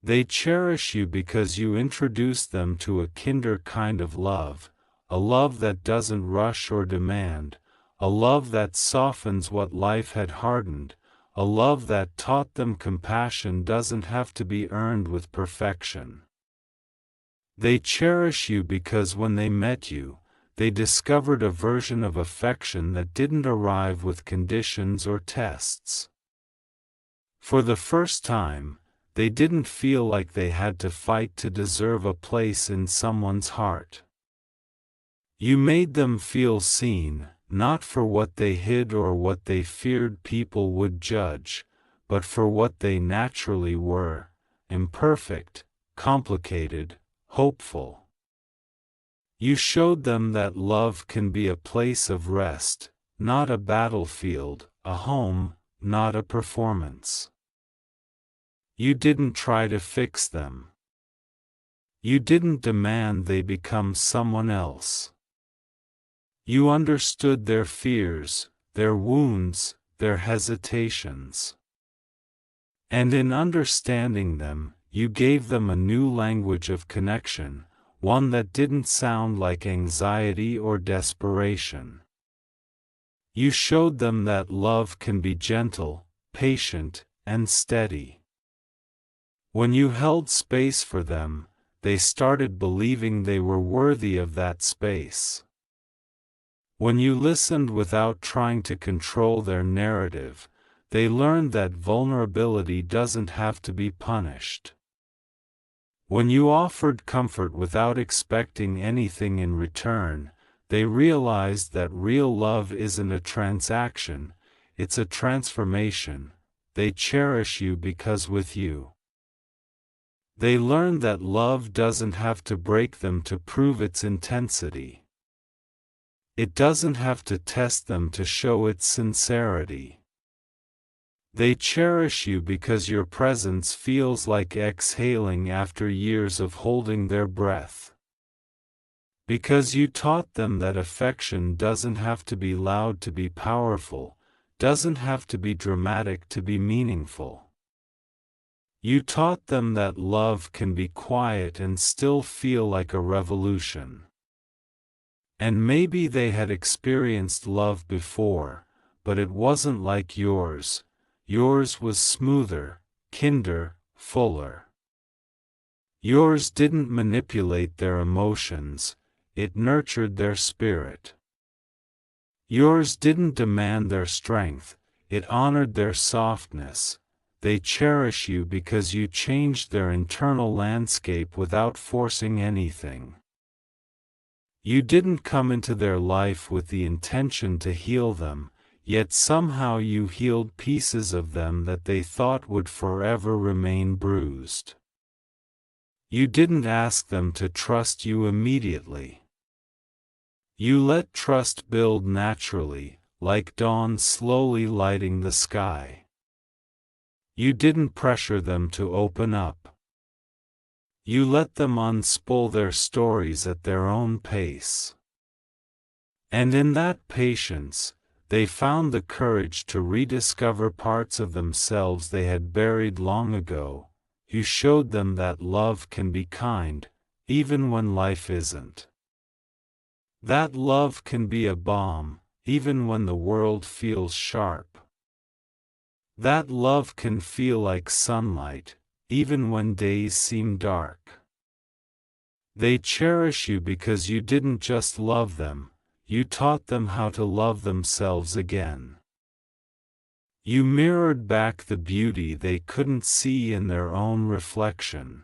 They cherish you because you introduce them to a kinder kind of love, a love that doesn't rush or demand, a love that softens what life had hardened, a love that taught them compassion doesn't have to be earned with perfection. They cherish you because when they met you, they discovered a version of affection that didn't arrive with conditions or tests. For the first time, they didn't feel like they had to fight to deserve a place in someone's heart. You made them feel seen, not for what they hid or what they feared people would judge, but for what they naturally were: imperfect, complicated, hopeful. You showed them that love can be a place of rest, not a battlefield, a home, not a performance. You didn't try to fix them. You didn't demand they become someone else. You understood their fears, their wounds, their hesitations. And in understanding them, you gave them a new language of connection, one that didn't sound like anxiety or desperation. You showed them that love can be gentle, patient, and steady. When you held space for them, they started believing they were worthy of that space. When you listened without trying to control their narrative, they learned that vulnerability doesn't have to be punished. When you offered comfort without expecting anything in return, they realized that real love isn't a transaction, it's a transformation. They cherish you because with you, they learned that love doesn't have to break them to prove its intensity. It doesn't have to test them to show its sincerity. They cherish you because your presence feels like exhaling after years of holding their breath. Because you taught them that affection doesn't have to be loud to be powerful, doesn't have to be dramatic to be meaningful. You taught them that love can be quiet and still feel like a revolution. And maybe they had experienced love before, but it wasn't like yours. Yours was smoother, kinder, fuller. Yours didn't manipulate their emotions, it nurtured their spirit. Yours didn't demand their strength, it honored their softness. They cherish you because you changed their internal landscape without forcing anything. You didn't come into their life with the intention to heal them, yet somehow you healed pieces of them that they thought would forever remain bruised. You didn't ask them to trust you immediately. You let trust build naturally, like dawn slowly lighting the sky. You didn't pressure them to open up. You let them unspool their stories at their own pace. And in that patience, they found the courage to rediscover parts of themselves they had buried long ago. You showed them that love can be kind, even when life isn't. That love can be a balm, even when the world feels sharp. That love can feel like sunlight, even when days seem dark. They cherish you because you didn't just love them, you taught them how to love themselves again. You mirrored back the beauty they couldn't see in their own reflection.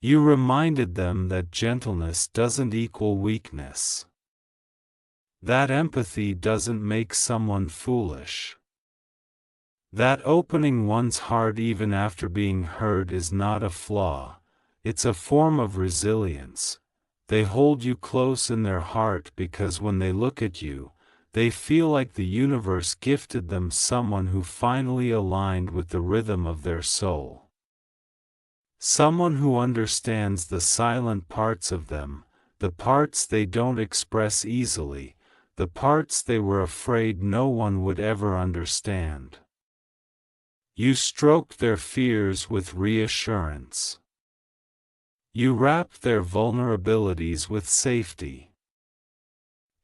You reminded them that gentleness doesn't equal weakness. That empathy doesn't make someone foolish. That opening one's heart even after being hurt is not a flaw, it's a form of resilience. They hold you close in their heart because when they look at you, they feel like the universe gifted them someone who finally aligned with the rhythm of their soul. Someone who understands the silent parts of them, the parts they don't express easily, the parts they were afraid no one would ever understand. You stroked their fears with reassurance. You wrapped their vulnerabilities with safety.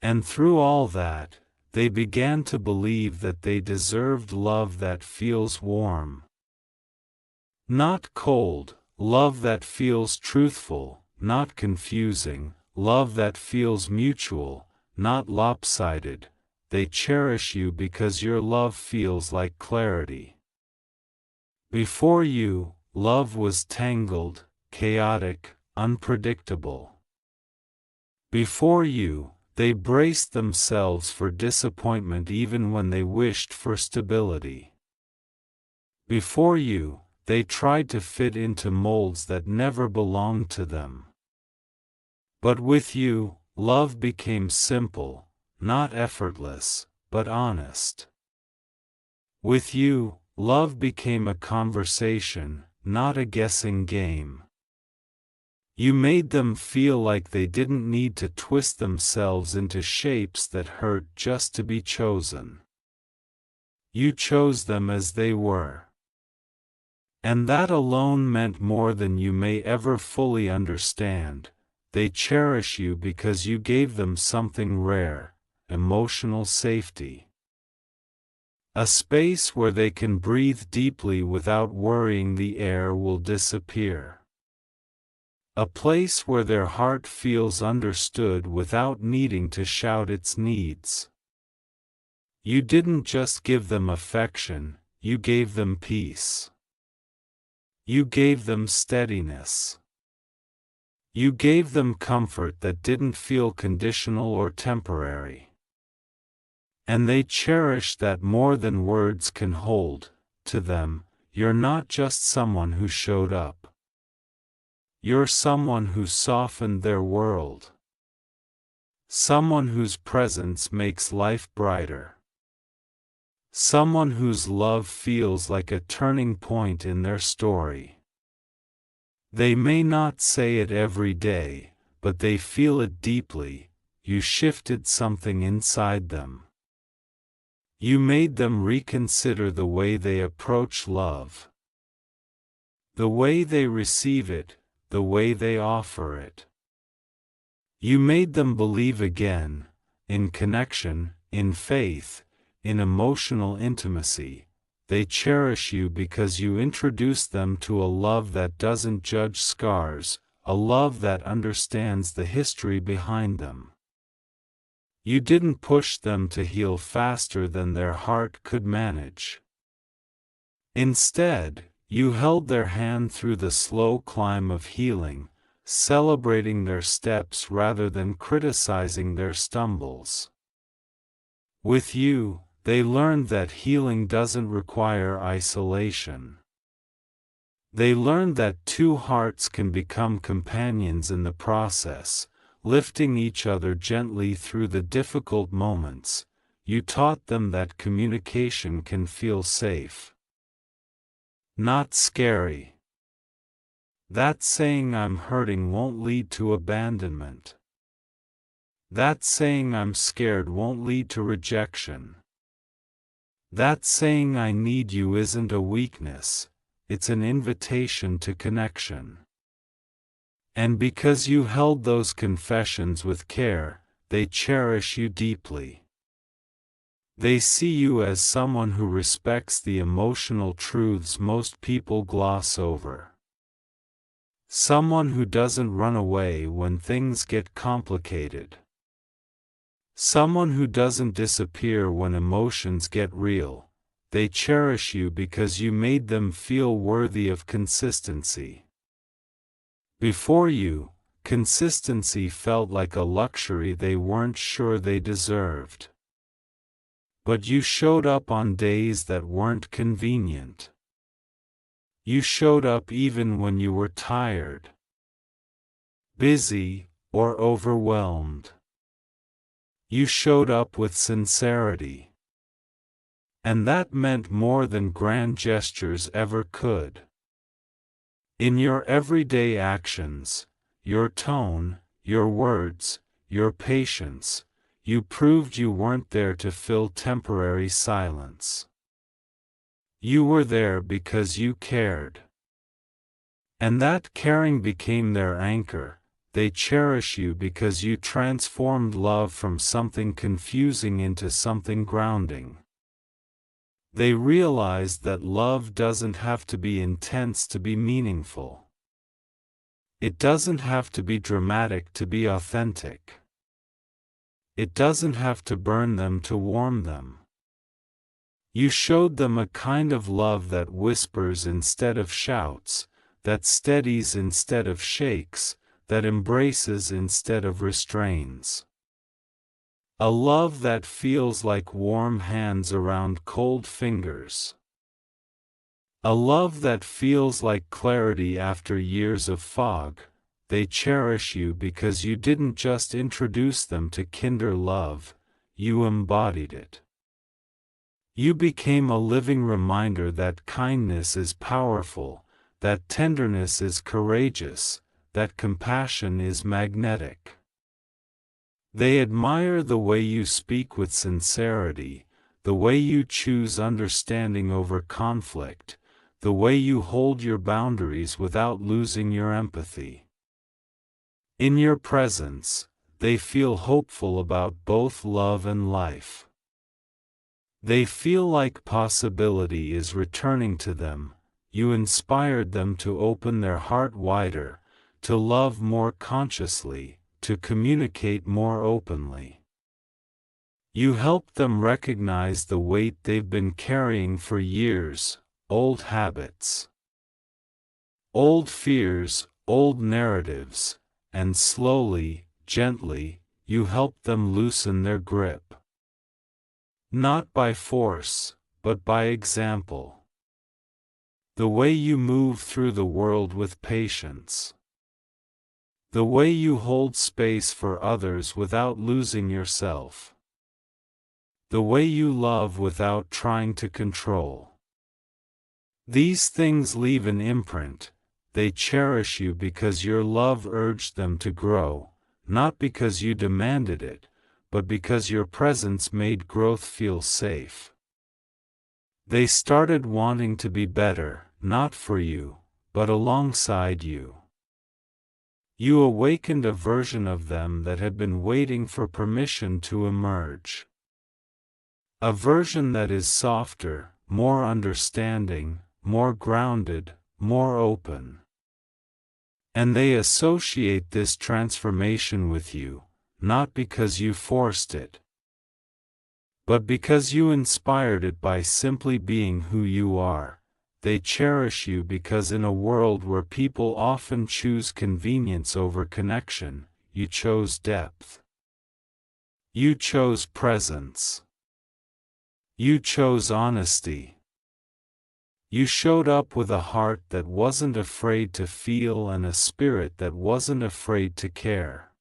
And through all that, they began to believe that they deserved love that feels warm. Not cold, love that feels truthful, not confusing, love that feels mutual, not lopsided. They cherish you because your love feels like clarity. Before you, love was tangled, chaotic, unpredictable. Before you, they braced themselves for disappointment even when they wished for stability. Before you, they tried to fit into molds that never belonged to them. But with you, love became simple, not effortless, but honest. With you, love became a conversation, not a guessing game. You made them feel like they didn't need to twist themselves into shapes that hurt just to be chosen. You chose them as they were. And that alone meant more than you may ever fully understand. They cherish you because you gave them something rare, emotional safety. A space where they can breathe deeply without worrying the air will disappear. A place where their heart feels understood without needing to shout its needs. You didn't just give them affection, you gave them peace. You gave them steadiness. You gave them comfort that didn't feel conditional or temporary. And they cherish that more than words can hold. To them, you're not just someone who showed up. You're someone who softened their world. Someone whose presence makes life brighter. Someone whose love feels like a turning point in their story. They may not say it every day, but they feel it deeply. You shifted something inside them. You made them reconsider the way they approach love. The way they receive it, the way they offer it. You made them believe again, in connection, in faith, in emotional intimacy. They cherish you because you introduced them to a love that doesn't judge scars, a love that understands the history behind them. You didn't push them to heal faster than their heart could manage. Instead, you held their hand through the slow climb of healing, celebrating their steps rather than criticizing their stumbles. With you, they learned that healing doesn't require isolation. They learned that two hearts can become companions in the process, lifting each other gently through the difficult moments. You taught them that communication can feel safe, not scary. That saying "I'm hurting" won't lead to abandonment. That saying "I'm scared" won't lead to rejection. That saying "I need you" isn't a weakness, it's an invitation to connection. And because you held those confessions with care, they cherish you deeply. They see you as someone who respects the emotional truths most people gloss over. Someone who doesn't run away when things get complicated. Someone who doesn't disappear when emotions get real. They cherish you because you made them feel worthy of consistency. Before you, consistency felt like a luxury they weren't sure they deserved. But you showed up on days that weren't convenient. You showed up even when you were tired, busy, or overwhelmed. You showed up with sincerity. And that meant more than grand gestures ever could. In your everyday actions, your tone, your words, your patience, you proved you weren't there to fill temporary silence. You were there because you cared. And that caring became their anchor. They cherish you because you transformed love from something confusing into something grounding. They realize that love doesn't have to be intense to be meaningful. It doesn't have to be dramatic to be authentic. It doesn't have to burn them to warm them. You showed them a kind of love that whispers instead of shouts, that steadies instead of shakes, that embraces instead of restrains. A love that feels like warm hands around cold fingers. A love that feels like clarity after years of fog. They cherish you because you didn't just introduce them to kinder love, you embodied it. You became a living reminder that kindness is powerful, that tenderness is courageous, that compassion is magnetic. They admire the way you speak with sincerity, the way you choose understanding over conflict, the way you hold your boundaries without losing your empathy. In your presence, they feel hopeful about both love and life. They feel like possibility is returning to them. You inspired them to open their heart wider, to love more consciously, to communicate more openly. You helped them recognize the weight they've been carrying for years, old habits, old fears, old narratives, and slowly, gently, you helped them loosen their grip. Not by force, but by example. The way you move through the world with patience. The way you hold space for others without losing yourself. The way you love without trying to control. These things leave an imprint. They cherish you because your love urged them to grow, not because you demanded it, but because your presence made growth feel safe. They started wanting to be better, not for you, but alongside you. You awakened a version of them that had been waiting for permission to emerge. A version that is softer, more understanding, more grounded, more open. And they associate this transformation with you, not because you forced it, but because you inspired it by simply being who you are. They cherish you because in a world where people often choose convenience over connection, you chose depth. You chose presence. You chose honesty. You showed up with a heart that wasn't afraid to feel and a spirit that wasn't afraid to care.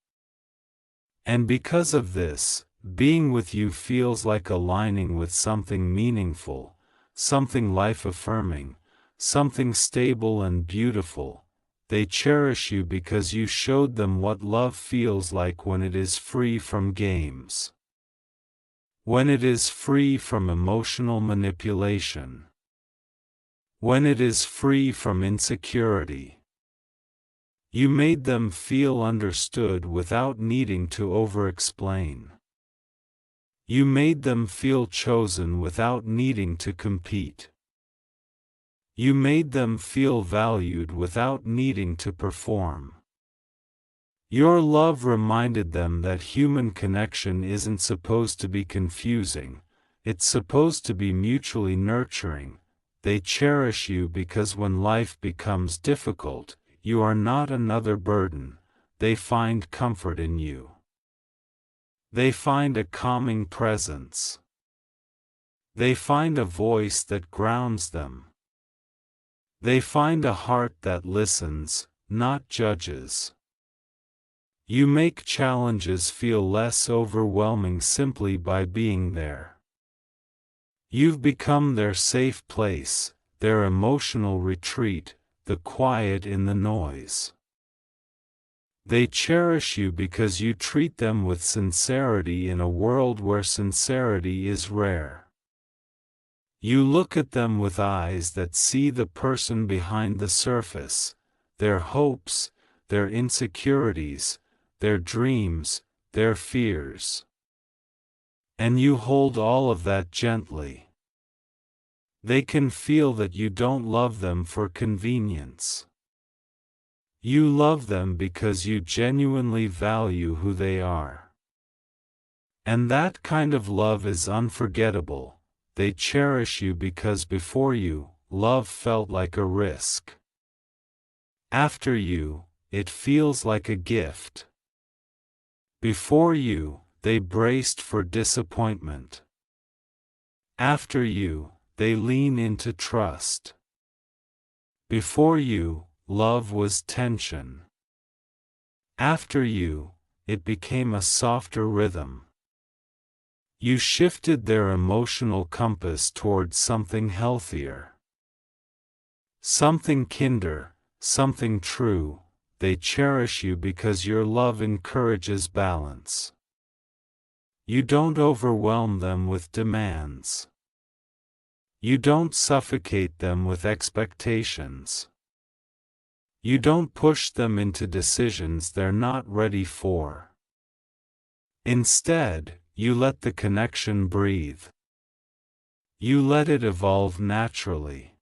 And because of this, being with you feels like aligning with something meaningful, something life-affirming, something stable and beautiful. They cherish you because you showed them what love feels like when it is free from games. When it is free from emotional manipulation. When it is free from insecurity. You made them feel understood without needing to over-explain. You made them feel chosen without needing to compete. You made them feel valued without needing to perform. Your love reminded them that human connection isn't supposed to be confusing, it's supposed to be mutually nurturing. They cherish you because when life becomes difficult, you are not another burden. They find comfort in you. They find a calming presence. They find a voice that grounds them. They find a heart that listens, not judges. You make challenges feel less overwhelming simply by being there. You've become their safe place, their emotional retreat, the quiet in the noise. They cherish you because you treat them with sincerity in a world where sincerity is rare. You look at them with eyes that see the person behind the surface, their hopes, their insecurities, their dreams, their fears. And you hold all of that gently. They can feel that you don't love them for convenience. You love them because you genuinely value who they are. And that kind of love is unforgettable. They cherish you because before you, love felt like a risk. After you, it feels like a gift. Before you, they braced for disappointment. After you, they lean into trust. Before you, love was tension. After you, it became a softer rhythm. You shifted their emotional compass towards something healthier. Something kinder, something true. They cherish you because your love encourages balance. You don't overwhelm them with demands. You don't suffocate them with expectations. You don't push them into decisions they're not ready for. Instead, you let the connection breathe. You let it evolve naturally.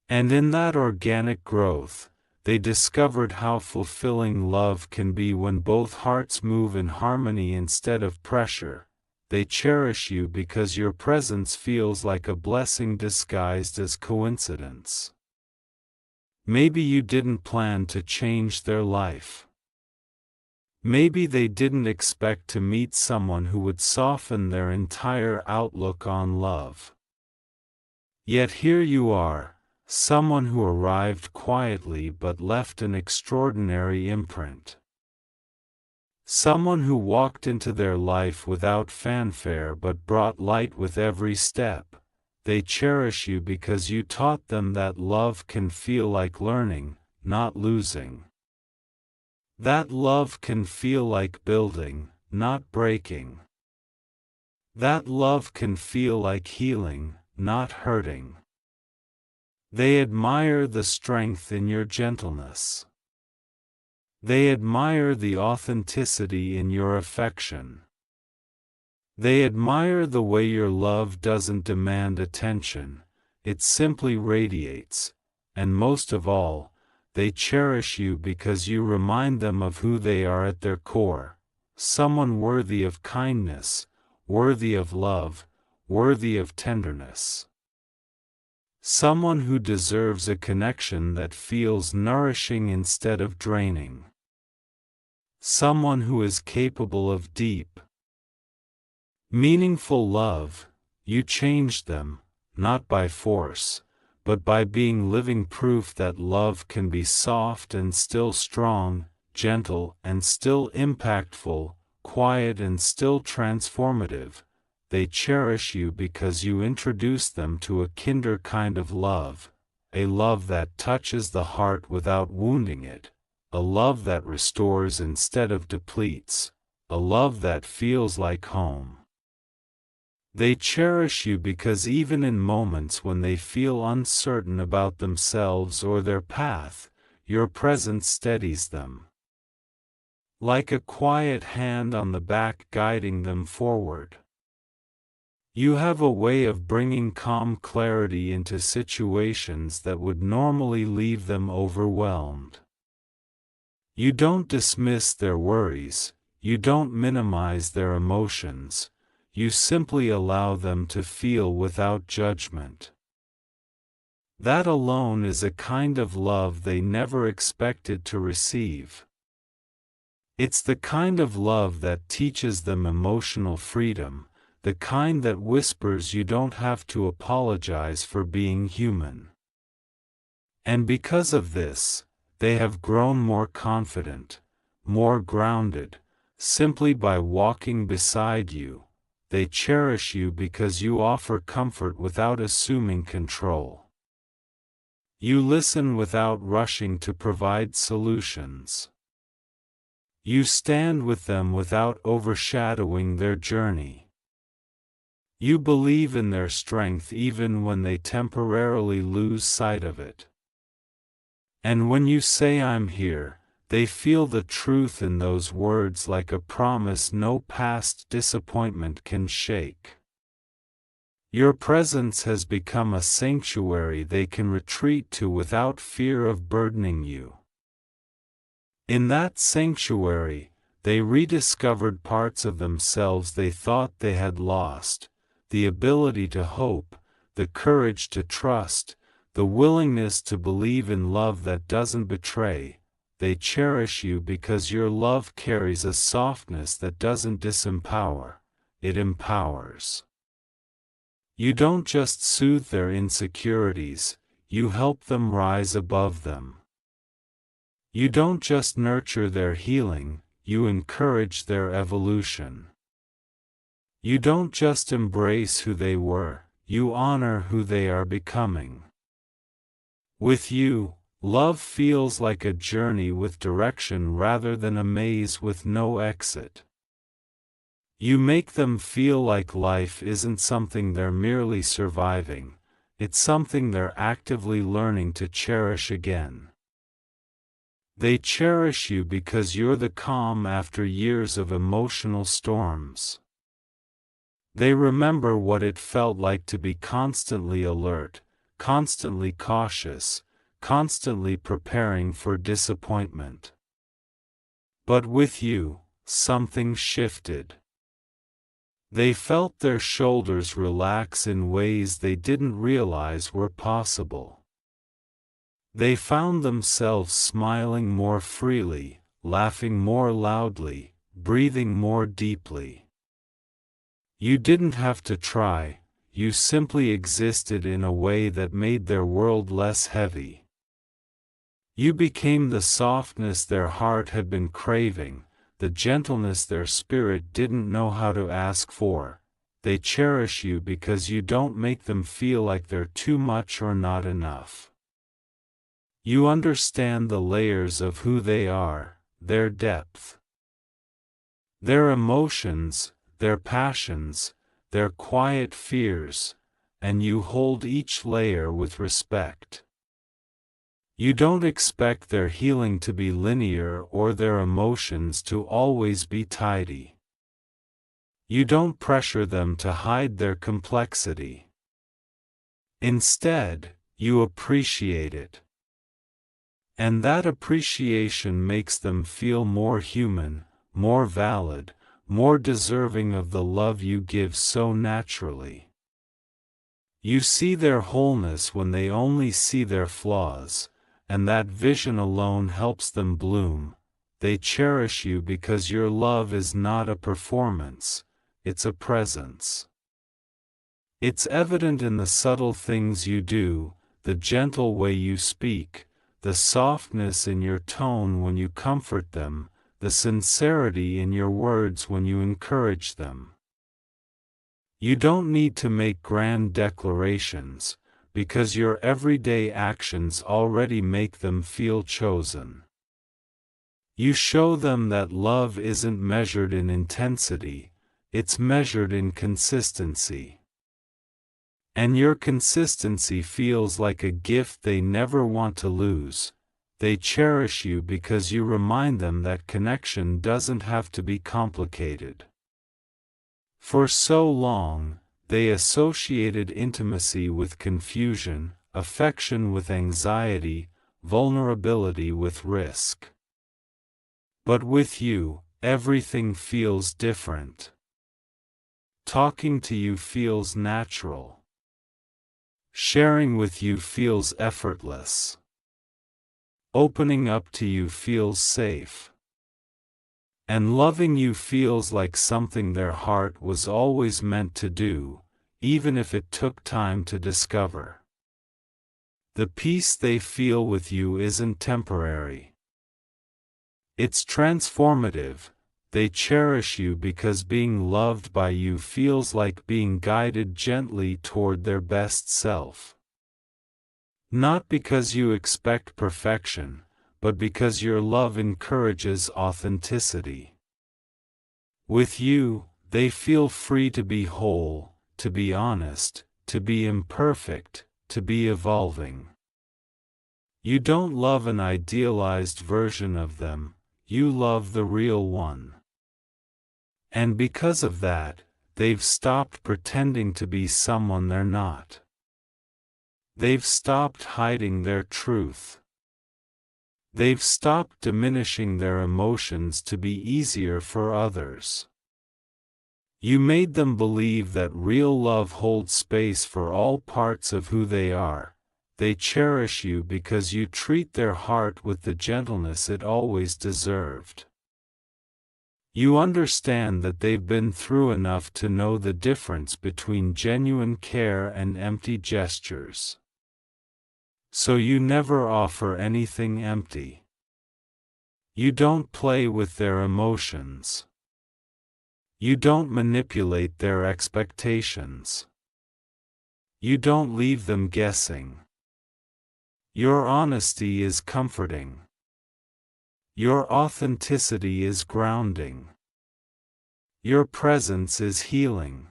And in that organic growth, they discovered how fulfilling love can be when both hearts move in harmony instead of pressure. They cherish you because your presence feels like a blessing disguised as coincidence. Maybe you didn't plan to change their life. Maybe they didn't expect to meet someone who would soften their entire outlook on love. Yet here you are, someone who arrived quietly but left an extraordinary imprint. Someone who walked into their life without fanfare but brought light with every step. They cherish you because you taught them that love can feel like learning, not losing. That love can feel like building, not breaking. That love can feel like healing, not hurting. They admire the strength in your gentleness. They admire the authenticity in your affection. They admire the way your love doesn't demand attention, it simply radiates, and most of all, they cherish you because you remind them of who they are at their core, someone worthy of kindness, worthy of love, worthy of tenderness. Someone who deserves a connection that feels nourishing instead of draining. Someone who is capable of deep, meaningful love. You changed them, not by force, but by being living proof that love can be soft and still strong, gentle and still impactful, quiet and still transformative. They cherish you because you introduce them to a kinder kind of love, a love that touches the heart without wounding it, a love that restores instead of depletes, a love that feels like home. They cherish you because even in moments when they feel uncertain about themselves or their path, your presence steadies them. Like a quiet hand on the back guiding them forward. You have a way of bringing calm clarity into situations that would normally leave them overwhelmed. You don't dismiss their worries, you don't minimize their emotions. You simply allow them to feel without judgment. That alone is a kind of love they never expected to receive. It's the kind of love that teaches them emotional freedom, the kind that whispers you don't have to apologize for being human. And because of this, they have grown more confident, more grounded, simply by walking beside you. They cherish you because you offer comfort without assuming control. You listen without rushing to provide solutions. You stand with them without overshadowing their journey. You believe in their strength even when they temporarily lose sight of it. And when you say "I'm here," they feel the truth in those words like a promise no past disappointment can shake. Your presence has become a sanctuary they can retreat to without fear of burdening you. In that sanctuary, they rediscovered parts of themselves they thought they had lost, the ability to hope, the courage to trust, the willingness to believe in love that doesn't betray. They cherish you because your love carries a softness that doesn't disempower, it empowers. You don't just soothe their insecurities, you help them rise above them. You don't just nurture their healing, you encourage their evolution. You don't just embrace who they were, you honor who they are becoming. With you, love feels like a journey with direction rather than a maze with no exit. You make them feel like life isn't something they're merely surviving, it's something they're actively learning to cherish again. They cherish you because you're the calm after years of emotional storms. They remember what it felt like to be constantly alert, constantly cautious, constantly preparing for disappointment. But with you, something shifted. They felt their shoulders relax in ways they didn't realize were possible. They found themselves smiling more freely, laughing more loudly, breathing more deeply. You didn't have to try, you simply existed in a way that made their world less heavy. You became the softness their heart had been craving, the gentleness their spirit didn't know how to ask for. They cherish you because you don't make them feel like they're too much or not enough. You understand the layers of who they are, their depth. Their emotions, their passions, their quiet fears, and you hold each layer with respect. You don't expect their healing to be linear or their emotions to always be tidy. You don't pressure them to hide their complexity. Instead, you appreciate it. And that appreciation makes them feel more human, more valid, more deserving of the love you give so naturally. You see their wholeness when they only see their flaws, and that vision alone helps them bloom. They cherish you because your love is not a performance, it's a presence. It's evident in the subtle things you do, the gentle way you speak, the softness in your tone when you comfort them, the sincerity in your words when you encourage them. You don't need to make grand declarations, because your everyday actions already make them feel chosen. You show them that love isn't measured in intensity, it's measured in consistency. And your consistency feels like a gift they never want to lose. They cherish you because you remind them that connection doesn't have to be complicated. For so long, they associated intimacy with confusion, affection with anxiety, vulnerability with risk. But with you, everything feels different. Talking to you feels natural. Sharing with you feels effortless. Opening up to you feels safe. And loving you feels like something their heart was always meant to do, even if it took time to discover. The peace they feel with you isn't temporary. It's transformative. They cherish you because being loved by you feels like being guided gently toward their best self. Not because you expect perfection, but because your love encourages authenticity. With you, they feel free to be whole, to be honest, to be imperfect, to be evolving. You don't love an idealized version of them, you love the real one. And because of that, they've stopped pretending to be someone they're not. They've stopped hiding their truth. They've stopped diminishing their emotions to be easier for others. You made them believe that real love holds space for all parts of who they are. They cherish you because you treat their heart with the gentleness it always deserved. You understand that they've been through enough to know the difference between genuine care and empty gestures. So you never offer anything empty. You don't play with their emotions. You don't manipulate their expectations. You don't leave them guessing. Your honesty is comforting. Your authenticity is grounding. Your presence is healing.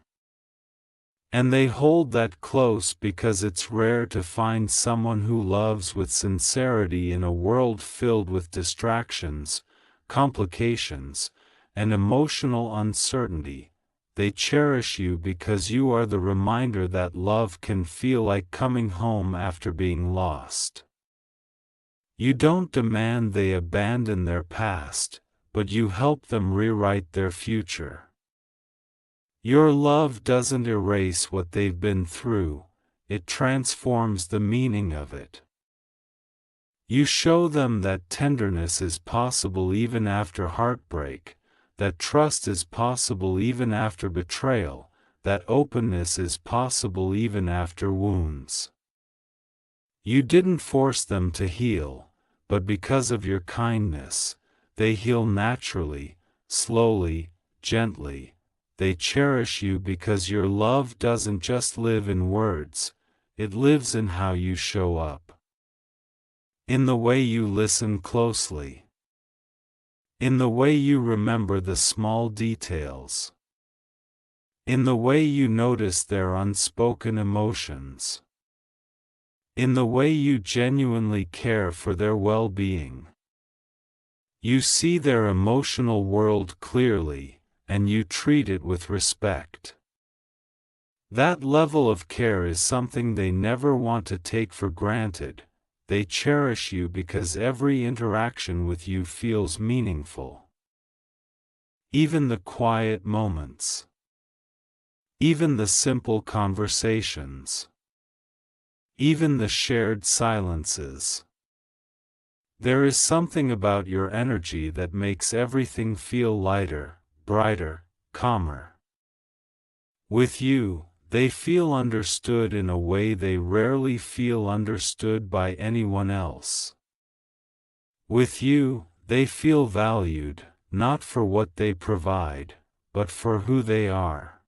And they hold that close because it's rare to find someone who loves with sincerity in a world filled with distractions, complications, and emotional uncertainty. They cherish you because you are the reminder that love can feel like coming home after being lost. You don't demand they abandon their past, but you help them rewrite their future. Your love doesn't erase what they've been through, it transforms the meaning of it. You show them that tenderness is possible even after heartbreak, that trust is possible even after betrayal, that openness is possible even after wounds. You didn't force them to heal, but because of your kindness, they heal naturally, slowly, gently. They cherish you because your love doesn't just live in words, it lives in how you show up. In the way you listen closely. In the way you remember the small details. In the way you notice their unspoken emotions. In the way you genuinely care for their well-being. You see their emotional world clearly, and you treat it with respect. That level of care is something they never want to take for granted. They cherish you because every interaction with you feels meaningful. Even the quiet moments. Even the simple conversations. Even the shared silences. There is something about your energy that makes everything feel lighter, brighter, calmer. With you, they feel understood in a way they rarely feel understood by anyone else. With you, they feel valued, not for what they provide, but for who they are.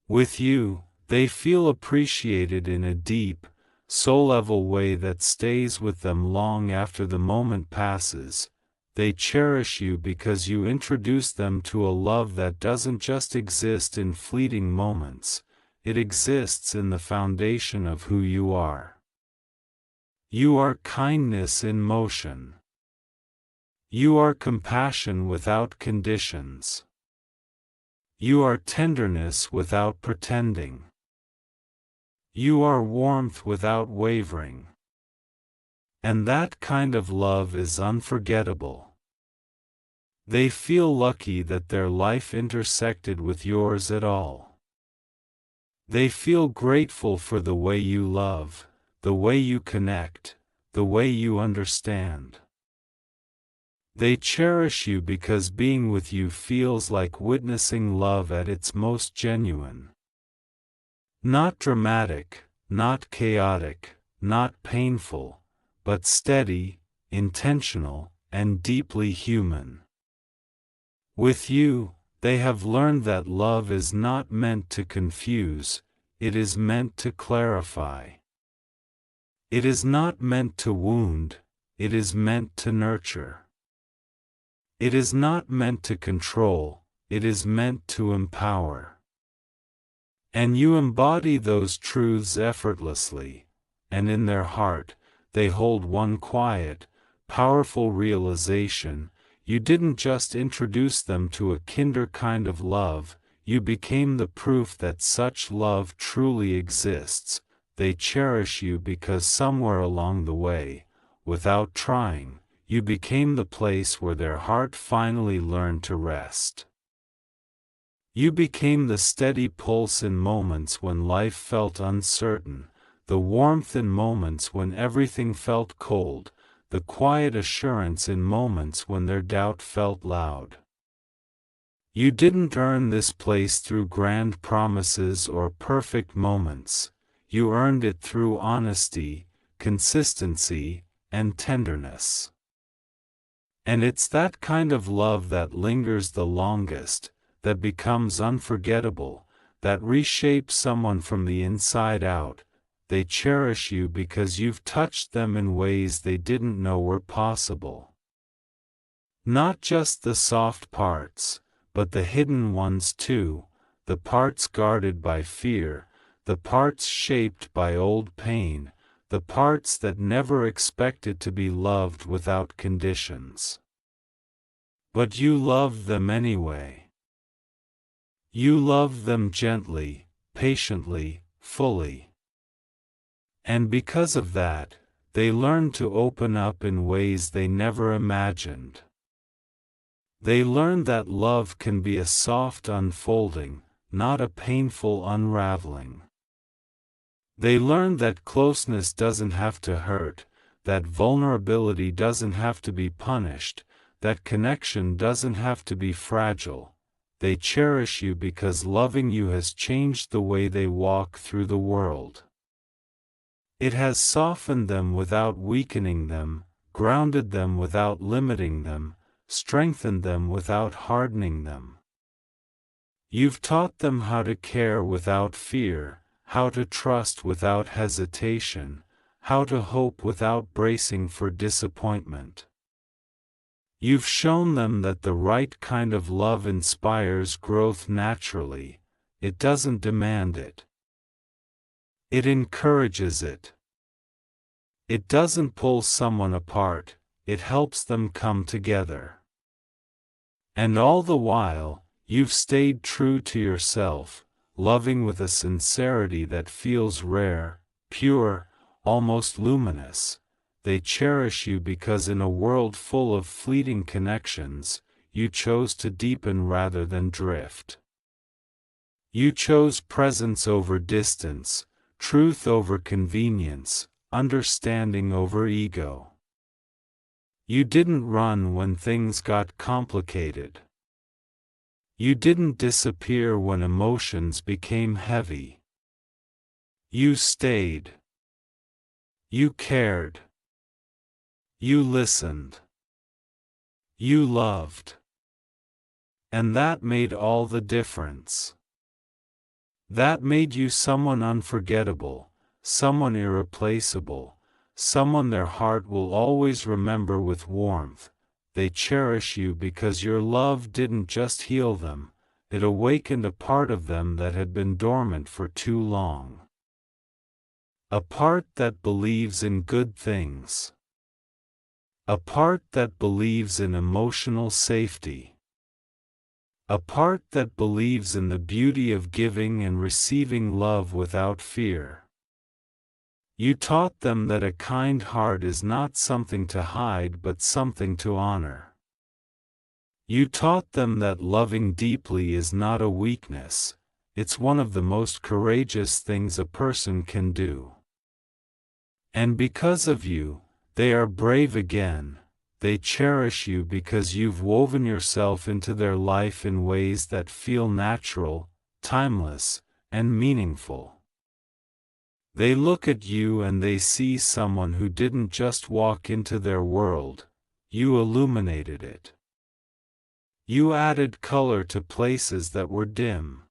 With you, they feel appreciated in a deep, soul-level way that stays with them long after the moment passes. They cherish you because you introduce them to a love that doesn't just exist in fleeting moments, it exists in the foundation of who you are. You are kindness in motion. You are compassion without conditions. You are tenderness without pretending. You are warmth without wavering. And that kind of love is unforgettable. They feel lucky that their life intersected with yours at all. They feel grateful for the way you love, the way you connect, the way you understand. They cherish you because being with you feels like witnessing love at its most genuine. Not dramatic, not chaotic, not painful, but steady, intentional, and deeply human. With you, they have learned that love is not meant to confuse, it is meant to clarify. It is not meant to wound, it is meant to nurture. It is not meant to control, it is meant to empower. And you embody those truths effortlessly, and in their heart, they hold one quiet, powerful realization: you didn't just introduce them to a kinder kind of love, you became the proof that such love truly exists. They cherish you because somewhere along the way, without trying, you became the place where their heart finally learned to rest. You became the steady pulse in moments when life felt uncertain, the warmth in moments when everything felt cold, the quiet assurance in moments when their doubt felt loud. You didn't earn this place through grand promises or perfect moments. You earned it through honesty, consistency, and tenderness. And it's that kind of love that lingers the longest, that becomes unforgettable, that reshapes someone from the inside out. They cherish you because you've touched them in ways they didn't know were possible. Not just the soft parts, but the hidden ones too, the parts guarded by fear, the parts shaped by old pain, the parts that never expected to be loved without conditions. But you loved them anyway. You loved them gently, patiently, fully. And because of that, they learned to open up in ways they never imagined. They learned that love can be a soft unfolding, not a painful unraveling. They learned that closeness doesn't have to hurt, that vulnerability doesn't have to be punished, that connection doesn't have to be fragile. They cherish you because loving you has changed the way they walk through the world. It has softened them without weakening them, grounded them without limiting them, strengthened them without hardening them. You've taught them how to care without fear, how to trust without hesitation, how to hope without bracing for disappointment. You've shown them that the right kind of love inspires growth naturally. It doesn't demand it. It encourages it. It doesn't pull someone apart, it helps them come together. And all the while, you've stayed true to yourself, loving with a sincerity that feels rare, pure, almost luminous. They cherish you because in a world full of fleeting connections, you chose to deepen rather than drift. You chose presence over distance, truth over convenience, understanding over ego. You didn't run when things got complicated. You didn't disappear when emotions became heavy. You stayed. You cared. You listened. You loved. And that made all the difference. That made you someone unforgettable, someone irreplaceable, someone their heart will always remember with warmth. They cherish you because your love didn't just heal them, it awakened a part of them that had been dormant for too long. A part that believes in good things. A part that believes in emotional safety. A part that believes in the beauty of giving and receiving love without fear. You taught them that a kind heart is not something to hide but something to honor. You taught them that loving deeply is not a weakness, it's one of the most courageous things a person can do. And because of you, they are brave again. They cherish you because you've woven yourself into their life in ways that feel natural, timeless, and meaningful. They look at you and they see someone who didn't just walk into their world, you illuminated it. You added color to places that were dim.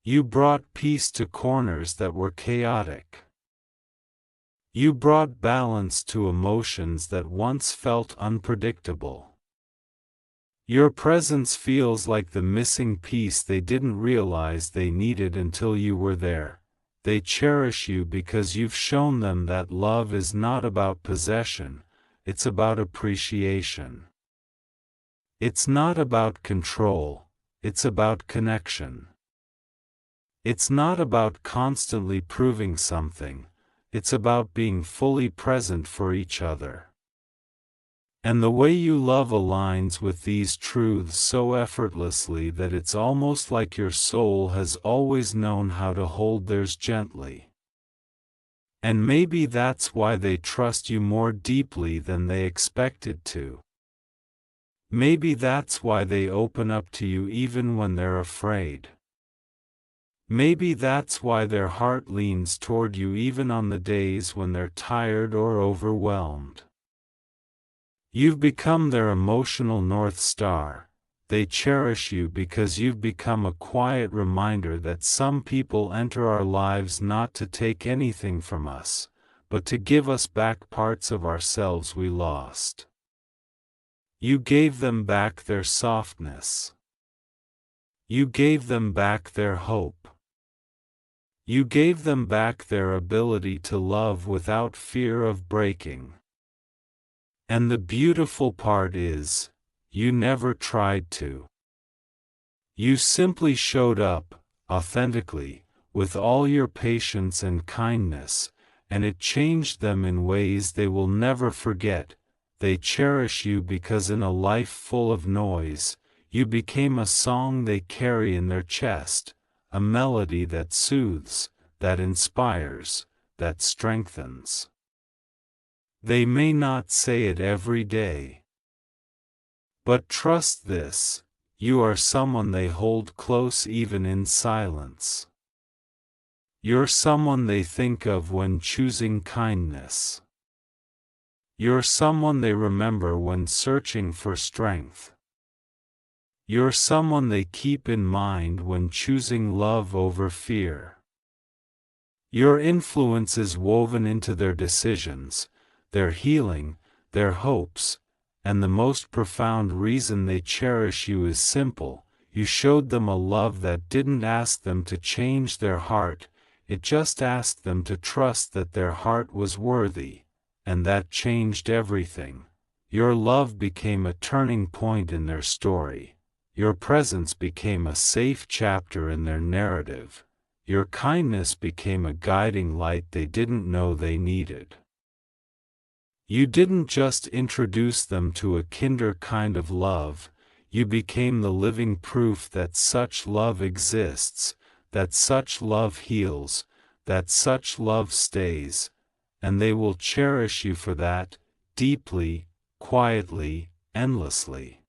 You brought peace to corners that were chaotic. You brought balance to emotions that once felt unpredictable. Your presence feels like the missing piece they didn't realize they needed until you were there. They cherish you because you've shown them that love is not about possession, it's about appreciation. It's not about control, it's about connection. It's not about constantly proving something, it's about being fully present for each other. And the way you love aligns with these truths so effortlessly that it's almost like your soul has always known how to hold theirs gently. And maybe that's why they trust you more deeply than they expected to. Maybe that's why they open up to you even when they're afraid. Maybe that's why their heart leans toward you even on the days when they're tired or overwhelmed. You've become their emotional North Star. They cherish you because you've become a quiet reminder that some people enter our lives not to take anything from us, but to give us back parts of ourselves we lost. You gave them back their softness. You gave them back their hope. You gave them back their ability to love without fear of breaking. And the beautiful part is, you never tried to. You simply showed up, authentically, with all your patience and kindness, and it changed them in ways they will never forget. They cherish you because in a life full of noise, you became a song they carry in their chest, a melody that soothes, that inspires, that strengthens. They may not say it every day. But trust this, you are someone they hold close even in silence. You're someone they think of when choosing kindness. You're someone they remember when searching for strength. You're someone they keep in mind when choosing love over fear. Your influence is woven into their decisions, their healing, their hopes, and the most profound reason they cherish you is simple: you showed them a love that didn't ask them to change their heart, it just asked them to trust that their heart was worthy, and that changed everything. Your love became a turning point in their story. Your presence became a safe chapter in their narrative. Your kindness became a guiding light they didn't know they needed. You didn't just introduce them to a kinder kind of love, you became the living proof that such love exists, that such love heals, that such love stays, and they will cherish you for that, deeply, quietly, endlessly.